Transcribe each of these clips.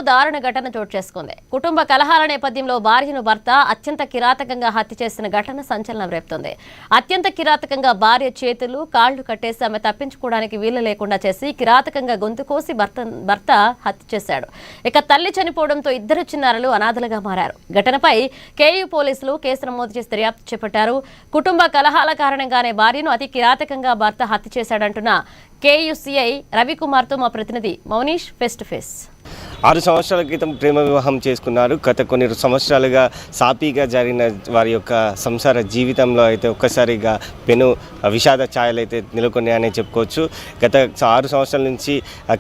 దారుణ ఘటన చోటు చేసుకుంది. కుటుంబ కలహాల నేపథ్యంలో భార్యను భర్త అత్యంత కిరాతకంగా హత్య చేసిన ఘటన సంచలనం రేపుతోంది. అత్యంత కిరాతకంగా భార్య చేతులు కాళ్లు కట్టేసి ఆమె తప్పించుకోవడానికి వీలు లేకుండా చేసి కిరాతకంగా గొంతు కోసి భర్త హత్య చేశాడు. ఇక తల్లి చనిపోవడంతో ఇద్దరు చిన్నారులు అనాథలుగా మారారు. ఘటనపై కేయూ పోలీసులు కేసు నమోదు చేసి దర్యాప్తు చేపట్టారు. కుటుంబ కలహాల కారణంగానే భార్యను అతి కిరాతకంగా భర్త హత్య చేశాడంటున్న కేయూ సిఐ రవికుమార్తో మా ప్రతినిధి మౌనీష్ ఫేస్ టు ఫేస్. 6 సంవత్సరాల క్రితం ప్రేమ వివాహం చేసుకున్నారు. గత కొన్ని సంవత్సరాలుగా సాఫీగా జరిగిన వారి యొక్క సంసార జీవితంలో అయితే ఒక్కసారిగా పెను విషాద ఛాయలు అయితే నెలకొన్నాయనే చెప్పుకోవచ్చు. గత 6 సంవత్సరాల నుంచి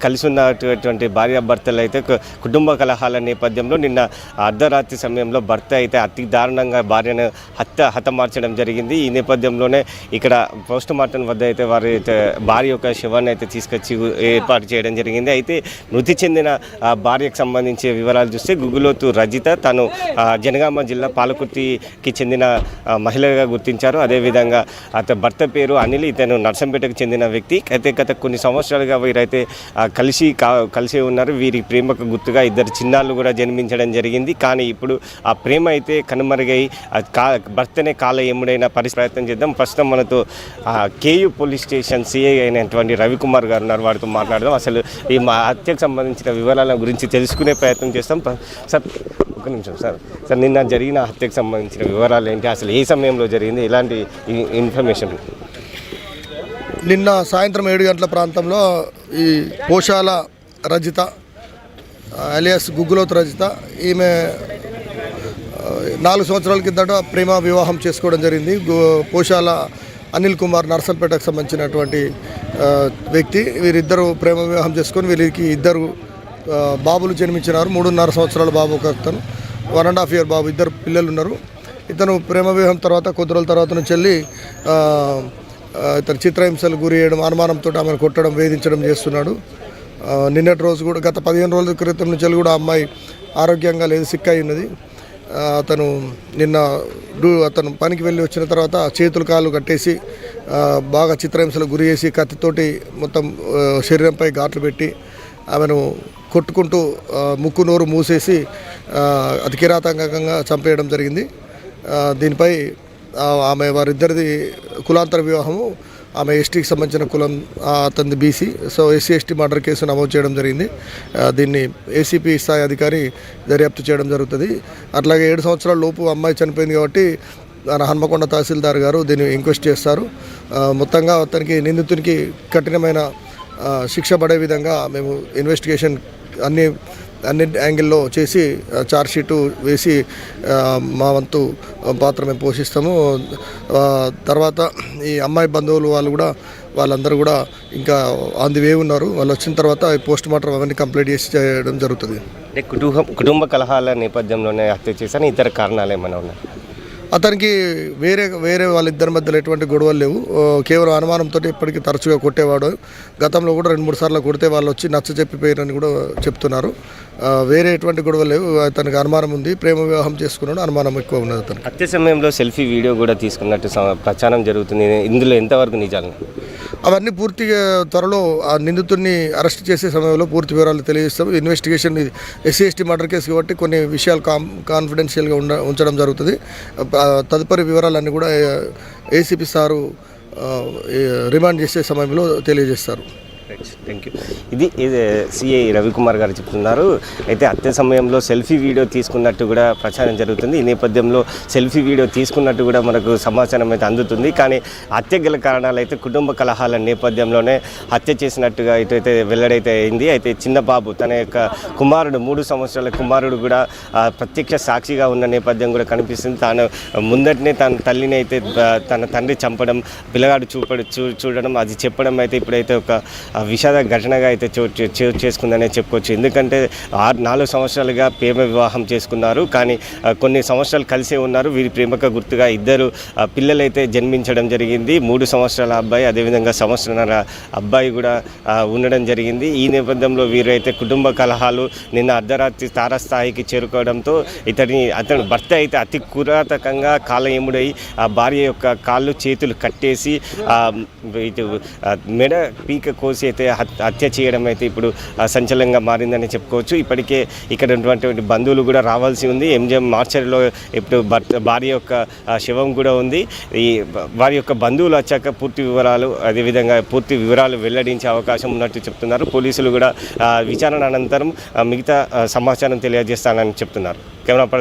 కలిసి ఉన్నటువంటి భార్యాభర్తలు అయితే కుటుంబ కలహాల నేపథ్యంలో నిన్న అర్ధరాత్రి సమయంలో భర్త అయితే అతి దారుణంగా భార్యను హతమార్చడం జరిగింది. ఈ నేపథ్యంలోనే ఇక్కడ పోస్ట్ మార్టం వద్ద అయితే వారి భార్య యొక్క శవాన్ని అయితే తీసుకొచ్చి ఏర్పాటు చేయడం జరిగింది. అయితే మృతి చెందిన భార్యకు సంబంధించిన వివరాలు చూస్తే గుగులోతు రజిత తను జనగామ జిల్లా పాలకుర్తికి చెందిన మహిళగా గుర్తించారు. అదేవిధంగా అతని భర్త పేరు అనిల్, ఇతను నర్సంపేటకు చెందిన వ్యక్తి. అయితే గత కొన్ని సంవత్సరాలుగా వీరైతే కలిసి ఉన్నారు. వీరి ప్రేమకు గుర్తుగా ఇద్దరు చిన్నాళ్ళు కూడా జన్మించడం జరిగింది. కానీ ఇప్పుడు ఆ ప్రేమ అయితే కనుమరుగై భర్తనే కాళ్ళ ఎముడైన ప్రయత్నం చేద్దాం. ప్రస్తుతం మనతో కేయూ పోలీస్ స్టేషన్ సిఐ అయినటువంటి రవికుమార్ గారు ఉన్నారు. వారితో మాట్లాడదాం. అసలు ఈ హత్యకు సంబంధించిన వివరాల గురించి తెలుసుకునే ప్రయత్నం చేస్తాం. సార్ ఒక నిమిషం సార్ నిన్న జరిగిన హత్యకు సంబంధించిన వివరాలు ఏంటి, అసలు ఏ సమయంలో జరిగింది, ఎలాంటి ఇన్ఫర్మేషన్? నిన్న సాయంత్రం 7 గంటల ప్రాంతంలో ఈ పోషాల రజిత అలియాస్ గుగ్గులోతు రజిత ఈమె 4 సంవత్సరాల కిందట ప్రేమ వివాహం చేసుకోవడం జరిగింది. పోషాల అనిల్ కుమార్ నర్సంపేటకు సంబంధించినటువంటి వ్యక్తి. వీరిద్దరూ ప్రేమ వివాహం చేసుకొని వీరికి ఇద్దరు బాబులు జన్మించినారు. 3.5 సంవత్సరాల బాబు ఒక అతను, 1.5 ఇయర్ బాబు, ఇద్దరు పిల్లలు ఉన్నారు. ఇతను ప్రేమ వివాహం తర్వాత కొద్ది రోజుల తర్వాత నుంచి వెళ్ళి ఇతను చిత్రహింసలు గురి చేయడం, అనుమానంతో ఆమెను కొట్టడం, వేధించడం చేస్తున్నాడు. నిన్నటి రోజు కూడా గత 15 రోజుల క్రితం నుంచి వెళ్ళి కూడా అమ్మాయి ఆరోగ్యంగా లేదు, సిక్ అయి ఉన్నది. అతను నిన్న అతను పనికి వెళ్ళి వచ్చిన తర్వాత చేతులు కాళ్ళు కట్టేసి బాగా చిత్రహింసలు గురి చేసి కత్తితోటి మొత్తం శరీరంపై ఘాట్లు పెట్టి ఆమెను కొట్టుకుంటూ ముక్కు నోరు మూసేసి అతి కిరాతకంగా చంపేయడం జరిగింది. దీనిపై ఆమె వారిద్దరిది కులాంతర వివాహము. ఆమె ఎస్టీకి సంబంధించిన కులం, అతనిది బీసీ. సో ఎస్సీ/ఎస్టీ మర్డర్ కేసు నమోదు చేయడం జరిగింది. దీన్ని ఏసీపీ స్థాయి అధికారి దర్యాప్తు చేయడం జరుగుతుంది. అట్లాగే 7 సంవత్సరాల లోపు అమ్మాయి చనిపోయింది కాబట్టి హన్మకొండ తహసీల్దార్ గారు దీన్ని ఎంక్వైరీ చేస్తారు. మొత్తంగా అతనికి నిందితునికి కఠినమైన శిక్ష పడే విధంగా మేము ఇన్వెస్టిగేషన్ అన్ని యాంగిల్లో చేసి ఛార్జ్షీటు వేసి మా వంతు పాత్ర మేము పోషిస్తాము. తర్వాత ఈ అమ్మాయి బంధువులు వాళ్ళందరూ కూడా ఇంకా ఆన్ ది వే ఉన్నారు. వాళ్ళు వచ్చిన తర్వాత పోస్ట్ మార్టం అవన్నీ కంప్లీట్ చేసి చేయడం జరుగుతుంది. అంటే కుటుంబ కలహాల నేపథ్యంలోనే హత్య చేశాను, ఇతర కారణాలు ఏమైనా ఉన్నాయి? అతనికి వేరే వాళ్ళిద్దరి మధ్యలో ఎటువంటి గొడవలు లేవు. కేవలం అనుమానంతో ఇప్పటికీ తరచుగా కొట్టేవాడు. గతంలో కూడా 2-3 సార్లు కొడితే వాళ్ళు వచ్చి నచ్చ చెప్పిపోయారని కూడా చెప్తున్నారు. వేరే ఎటువంటి గొడవలు లేవు. అతనికి అనుమానం ఉంది, ప్రేమ వివాహం చేసుకున్నాడు, అనుమానం ఎక్కువ ఉన్నది. అతనికి హత్య సమయంలో సెల్ఫీ వీడియో కూడా తీసుకున్నట్టు ప్రచారం జరుగుతుంది. ఇందులో ఎంతవరకు నిజాలు? అవన్నీ పూర్తిగా త్వరలో ఆ నిందితుడిని అరెస్ట్ చేసే సమయంలో పూర్తి వివరాలు తెలియజేస్తాం. ఇన్వెస్టిగేషన్ ఎస్సీ/ఎస్టీ మర్డర్ కేసు కాబట్టి కొన్ని విషయాలు కాన్ఫిడెన్షియల్గా ఉంచడం జరుగుతుంది. తదుపరి వివరాలన్నీ కూడా ఏసీపీ సారు రిమాండ్ చేసే సమయంలో తెలియజేస్తారు. Thank you. ఇది సిఐ రవికుమార్ గారు చెప్తున్నారు. అయితే హత్య సమయంలో సెల్ఫీ వీడియో తీసుకున్నట్టు కూడా ప్రచారం జరుగుతుంది. ఈ నేపథ్యంలో సెల్ఫీ వీడియో తీసుకున్నట్టు కూడా మనకు సమాచారం అయితే అందుతుంది. కానీ హత్య గల కారణాలు అయితే కుటుంబ కలహాల నేపథ్యంలోనే హత్య చేసినట్టుగా ఇటైతే వెల్లడైతే అయింది. అయితే చిన్న బాబు తన యొక్క కుమారుడు 3 సంవత్సరాల కుమారుడు కూడా ప్రత్యక్ష సాక్షిగా ఉన్న నేపథ్యం కూడా కనిపిస్తుంది. తాను ముందటినే తన తల్లిని అయితే తన తండ్రి చంపడం, పిల్లగాడు చూడడం, అది చెప్పడం అయితే ఇప్పుడైతే ఒక విషాద ఘటనగా అయితే చోటు చేసుకుందనే చెప్పుకోవచ్చు. ఎందుకంటే 4 సంవత్సరాలుగా ప్రేమ వివాహం చేసుకున్నారు. కానీ కొన్ని సంవత్సరాలు కలిసే ఉన్నారు. వీరి ప్రేమకు గుర్తుగా ఇద్దరు పిల్లలైతే జన్మించడం జరిగింది. 3 సంవత్సరాల అబ్బాయి, అదేవిధంగా 1.5 సంవత్సరాల అబ్బాయి కూడా ఉండడం జరిగింది. ఈ నేపథ్యంలో వీరైతే కుటుంబ కలహాలు నిన్న అర్ధరాత్రి తారస్థాయికి చేరుకోవడంతో అతని భర్త అయితే అతి కిరాతకంగా కాలయముడై ఆ భార్య యొక్క కాళ్ళు చేతులు కట్టేసి ఇటు మెడ పీక కోసి చేసి అయితే హత్య చేయడం అయితే ఇప్పుడు సంచలనంగా మారిందని చెప్పుకోవచ్చు. ఇప్పటికే ఇక్కడ ఉన్నటువంటి బంధువులు కూడా రావాల్సి ఉంది. ఎంజిఎం మార్చరీలో ఇప్పుడు భార్య యొక్క శవం కూడా ఉంది. ఈ వారి యొక్క బంధువులు వచ్చాక పూర్తి వివరాలు అదేవిధంగా పూర్తి వివరాలు వెల్లడించే అవకాశం ఉన్నట్టు చెప్తున్నారు. పోలీసులు కూడా విచారణ అనంతరం మిగతా సమాచారం తెలియజేస్తానని చెప్తున్నారు. కెమెరా